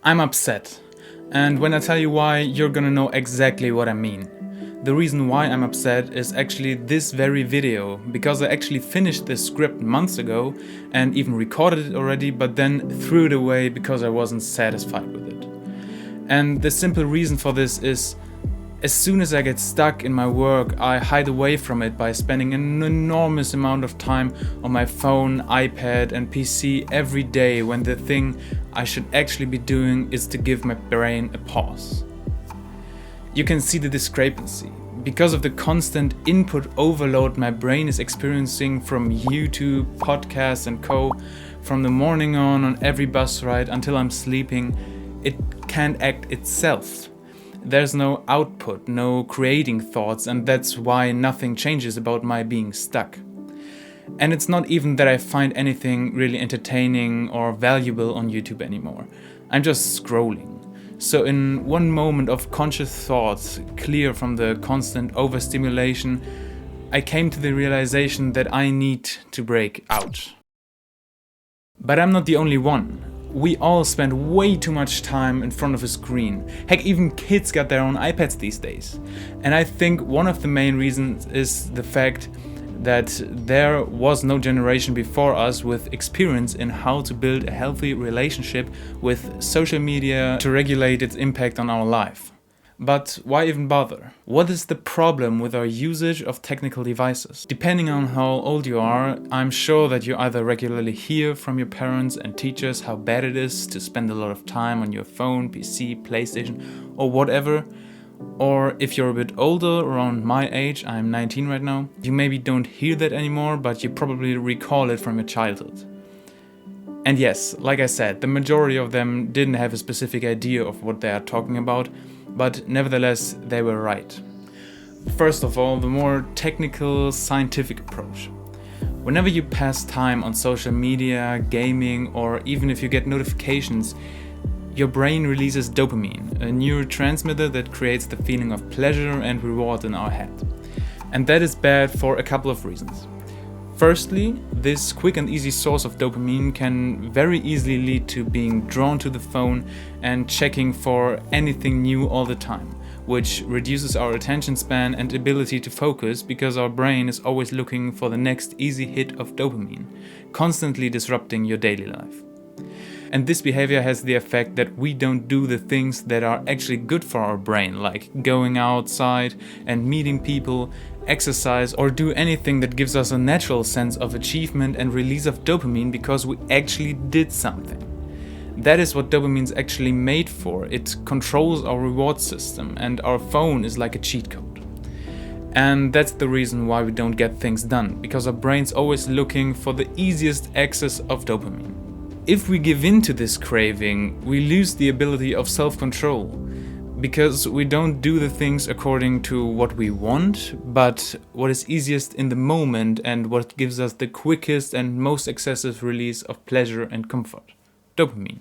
I'm upset. And when I tell you why, you're gonna know exactly what I mean. The reason why I'm upset is actually this very video, because I actually finished this script months ago and even recorded it already, but then threw it away because I wasn't satisfied with it. And the simple reason for this is, as soon as I get stuck in my work, I hide away from it by spending an enormous amount of time on my phone, iPad and PC every day, when the thing I should actually be doing is to give my brain a pause. You can see the discrepancy. Because of the constant input overload my brain is experiencing from YouTube, podcasts and co, from the morning on every bus ride until I'm sleeping, it can't act itself. There's no output, no creating thoughts, and that's why nothing changes about my being stuck. And it's not even that I find anything really entertaining or valuable on YouTube anymore. I'm just scrolling. So in one moment of conscious thoughts, clear from the constant overstimulation, I came to the realization that I need to break out. But I'm not the only one. We all spend way too much time in front of a screen. Heck, even kids got their own iPads these days. And I think one of the main reasons is the fact that there was no generation before us with experience in how to build a healthy relationship with social media to regulate its impact on our life. But why even bother? What is the problem with our usage of technical devices? Depending on how old you are, I'm sure that you either regularly hear from your parents and teachers how bad it is to spend a lot of time on your phone, PC, PlayStation or whatever. Or if you're a bit older, around my age, I'm 19 right now, you maybe don't hear that anymore, but you probably recall it from your childhood. And yes, like I said, the majority of them didn't have a specific idea of what they are talking about, but nevertheless, they were right. First of all, the more technical, scientific approach. Whenever you pass time on social media, gaming, or even if you get notifications, your brain releases dopamine, a neurotransmitter that creates the feeling of pleasure and reward in our head. And that is bad for a couple of reasons. Firstly, this quick and easy source of dopamine can very easily lead to being drawn to the phone and checking for anything new all the time, which reduces our attention span and ability to focus because our brain is always looking for the next easy hit of dopamine, constantly disrupting your daily life. And this behavior has the effect that we don't do the things that are actually good for our brain, like going outside and meeting people, exercise, or do anything that gives us a natural sense of achievement and release of dopamine because we actually did something. That is what dopamine is actually made for. It controls our reward system, and our phone is like a cheat code. And that's the reason why we don't get things done, because our brain's always looking for the easiest access of dopamine. If we give in to this craving, we lose the ability of self-control, because we don't do the things according to what we want, but what is easiest in the moment and what gives us the quickest and most excessive release of pleasure and comfort: dopamine.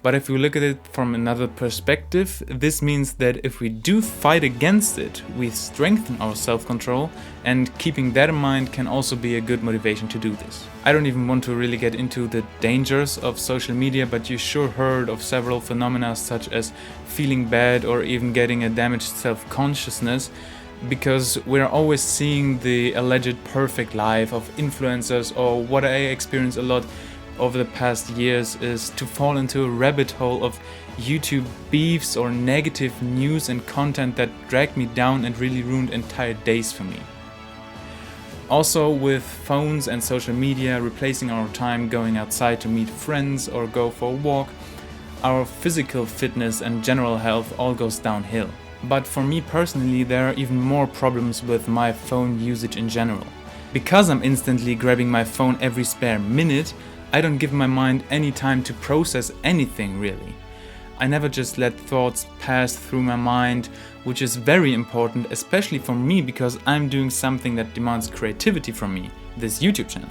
But if we look at it from another perspective, this means that if we do fight against it, we strengthen our self-control, and keeping that in mind can also be a good motivation to do this. I don't even want to really get into the dangers of social media, but you sure heard of several phenomena such as feeling bad or even getting a damaged self-consciousness, because we're always seeing the alleged perfect life of influencers. Or what I experience a lot over the past years is to fall into a rabbit hole of YouTube beefs or negative news and content that dragged me down and really ruined entire days for me. Also, with phones and social media replacing our time going outside to meet friends or go for a walk, our physical fitness and general health all goes downhill. But for me personally, there are even more problems with my phone usage in general. Because I'm instantly grabbing my phone every spare minute, I don't give my mind any time to process anything really. I never just let thoughts pass through my mind, which is very important, especially for me because I'm doing something that demands creativity from me, this YouTube channel.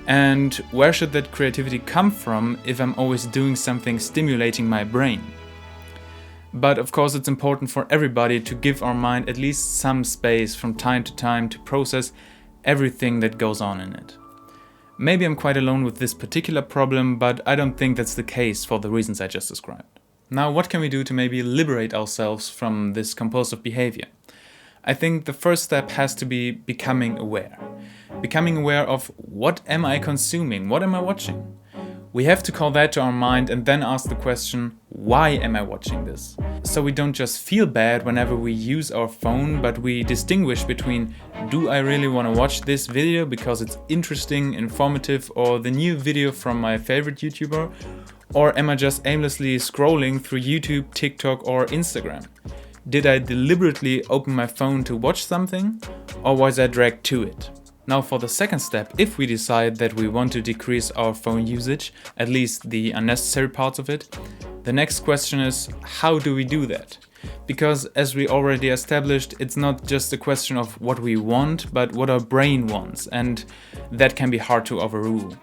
And where should that creativity come from if I'm always doing something stimulating my brain? But of course it's important for everybody to give our mind at least some space from time to time to process everything that goes on in it. Maybe I'm quite alone with this particular problem, but I don't think that's the case for the reasons I just described. Now, what can we do to maybe liberate ourselves from this compulsive behavior? I think the first step has to be becoming aware. Becoming aware of what am I consuming? What am I watching? We have to call that to our mind and then ask the question, why am I watching this? So we don't just feel bad whenever we use our phone, but we distinguish between, do I really want to watch this video because it's interesting, informative, or the new video from my favorite YouTuber? Or am I just aimlessly scrolling through YouTube, TikTok, or Instagram? Did I deliberately open my phone to watch something, or was I dragged to it? Now for the second step, if we decide that we want to decrease our phone usage, at least the unnecessary parts of it, the next question is, how do we do that? Because as we already established, it's not just a question of what we want, but what our brain wants, and that can be hard to overrule.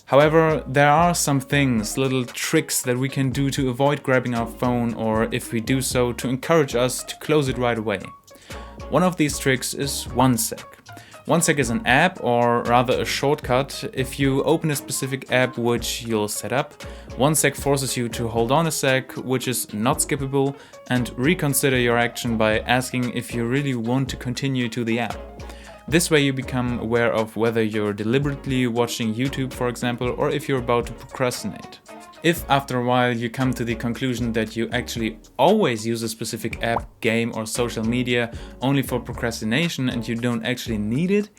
However, there are some things, little tricks that we can do to avoid grabbing our phone, or if we do so, to encourage us to close it right away. One of these tricks is OneSec. OneSec is an app, or rather a shortcut. If you open a specific app which you'll set up, OneSec forces you to hold on a sec, which is not skippable, and reconsider your action by asking if you really want to continue to the app. This way you become aware of whether you're deliberately watching YouTube, for example, or if you're about to procrastinate. If after a while you come to the conclusion that you actually always use a specific app, game, or social media only for procrastination and you don't actually need it,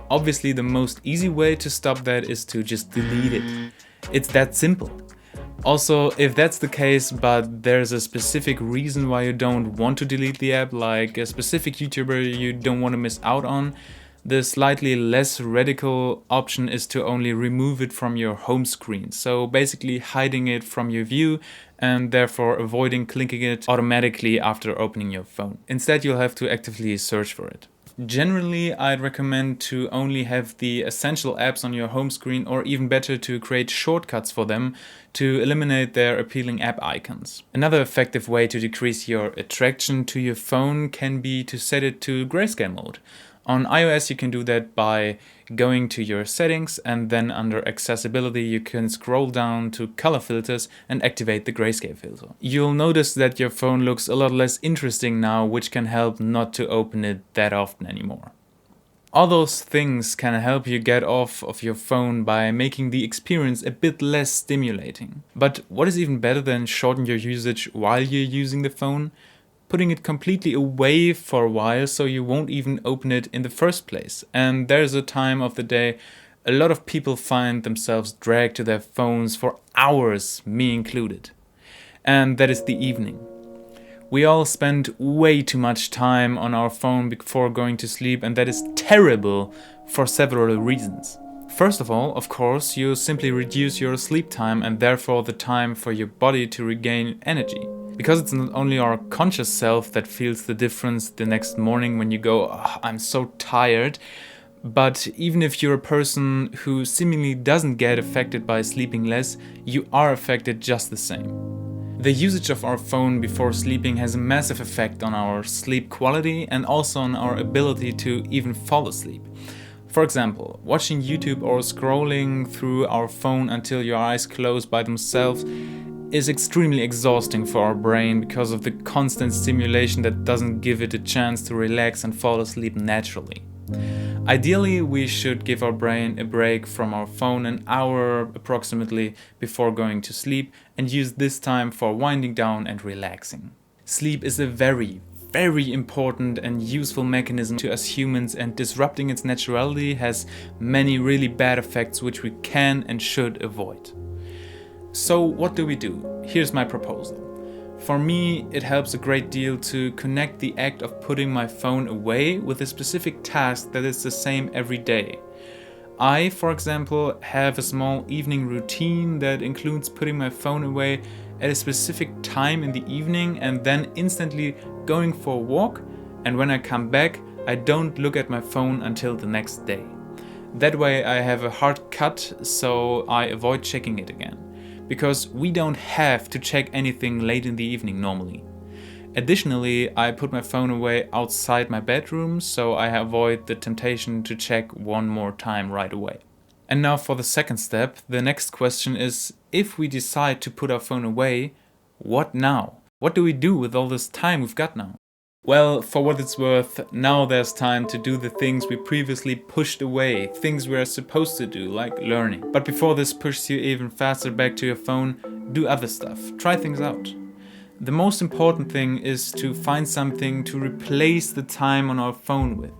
obviously the most easy way to stop that is to just delete it. It's that simple. Also, if that's the case, but there's a specific reason why you don't want to delete the app, like a specific YouTuber you don't want to miss out on, the slightly less radical option is to only remove it from your home screen. So basically hiding it from your view and therefore avoiding clicking it automatically after opening your phone. Instead, you'll have to actively search for it. Generally, I'd recommend to only have the essential apps on your home screen, or even better to create shortcuts for them to eliminate their appealing app icons. Another effective way to decrease your attraction to your phone can be to set it to grayscale mode. On iOS you can do that by going to your settings, and then under accessibility you can scroll down to color filters and activate the grayscale filter. You'll notice that your phone looks a lot less interesting now, which can help not to open it that often anymore. All those things can help you get off of your phone by making the experience a bit less stimulating. But what is even better than shorten your usage while you're using the phone? Putting it completely away for a while so you won't even open it in the first place. And there's a time of the day a lot of people find themselves dragged to their phones for hours, me included. And that is the evening. We all spend way too much time on our phone before going to sleep, and that is terrible for several reasons. First of all, of course, you simply reduce your sleep time and therefore the time for your body to regain energy. Because it's not only our conscious self that feels the difference the next morning when you go, "Oh, I'm so tired," but even if you're a person who seemingly doesn't get affected by sleeping less, you are affected just the same. The usage of our phone before sleeping has a massive effect on our sleep quality and also on our ability to even fall asleep. For example, watching YouTube or scrolling through our phone until your eyes close by themselves is extremely exhausting for our brain because of the constant stimulation that doesn't give it a chance to relax and fall asleep naturally. Ideally, we should give our brain a break from our phone an hour approximately before going to sleep and use this time for winding down and relaxing. Sleep is a very important and useful mechanism to us humans, and disrupting its naturality has many really bad effects which we can and should avoid. So what do we do? Here's my proposal. For me, it helps a great deal to connect the act of putting my phone away with a specific task that is the same every day. I, for example, have a small evening routine that includes putting my phone away at a specific time in the evening and then instantly going for a walk, and when I come back, I don't look at my phone until the next day. That way I have a hard cut, so I avoid checking it again. Because we don't have to check anything late in the evening normally. Additionally, I put my phone away outside my bedroom, so I avoid the temptation to check one more time right away. And now for the second step, the next question is, if we decide to put our phone away, what now? What do we do with all this time we've got now? Well, for what it's worth, now there's time to do the things we previously pushed away, things we're supposed to do, like learning. But before this pushes you even faster back to your phone, do other stuff, try things out. The most important thing is to find something to replace the time on our phone with.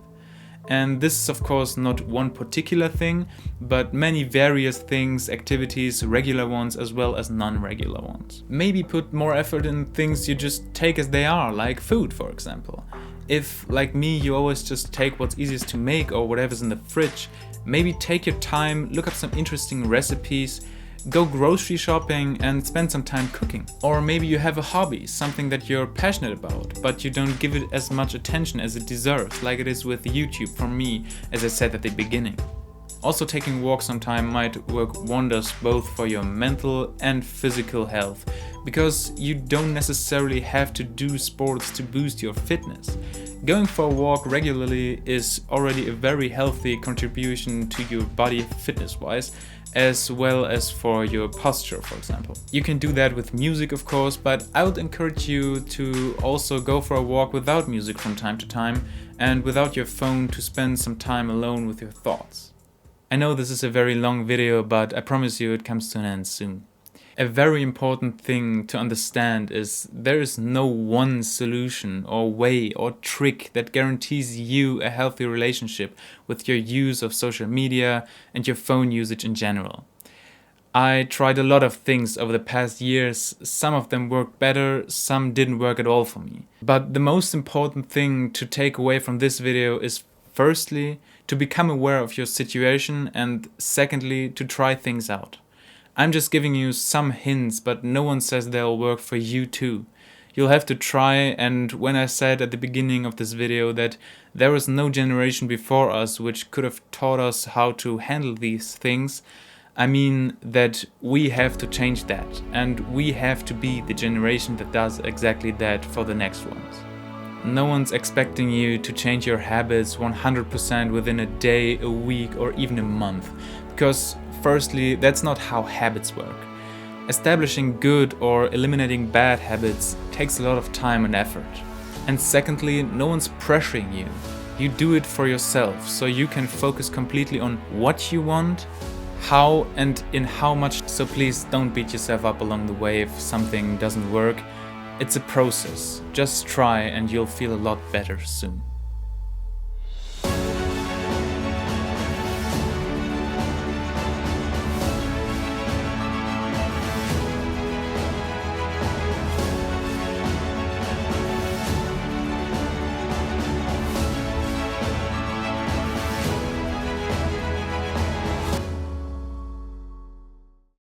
And this is of course not one particular thing, but many various things, activities, regular ones as well as non-regular ones. Maybe put more effort in things you just take as they are, like food for example. If, like me, you always just take what's easiest to make or whatever's in the fridge, maybe take your time, look up some interesting recipes, go grocery shopping and spend some time cooking. Or maybe you have a hobby, something that you're passionate about, but you don't give it as much attention as it deserves, like it is with YouTube for me, as I said at the beginning. Also, taking walks on time might work wonders both for your mental and physical health, because you don't necessarily have to do sports to boost your fitness. Going for a walk regularly is already a very healthy contribution to your body fitness-wise, as well as for your posture, for example. You can do that with music, of course, but I would encourage you to also go for a walk without music from time to time and without your phone, to spend some time alone with your thoughts. I know this is a very long video, but I promise you it comes to an end soon. A very important thing to understand is there is no one solution or way or trick that guarantees you a healthy relationship with your use of social media and your phone usage in general. I tried a lot of things over the past years, some of them worked better, some didn't work at all for me. But the most important thing to take away from this video is firstly, to become aware of your situation, and secondly, to try things out. I'm just giving you some hints, but no one says they'll work for you too. You'll have to try, and when I said at the beginning of this video that there was no generation before us which could have taught us how to handle these things, I mean that we have to change that, and we have to be the generation that does exactly that for the next ones. No one's expecting you to change your habits 100% within a day, a week, or even a month, because firstly, that's not how habits work. Establishing good or eliminating bad habits takes a lot of time and effort. And secondly, no one's pressuring you. You do it for yourself, so you can focus completely on what you want, how and in how much. So please don't beat yourself up along the way if something doesn't work. It's a process. Just try and you'll feel a lot better soon.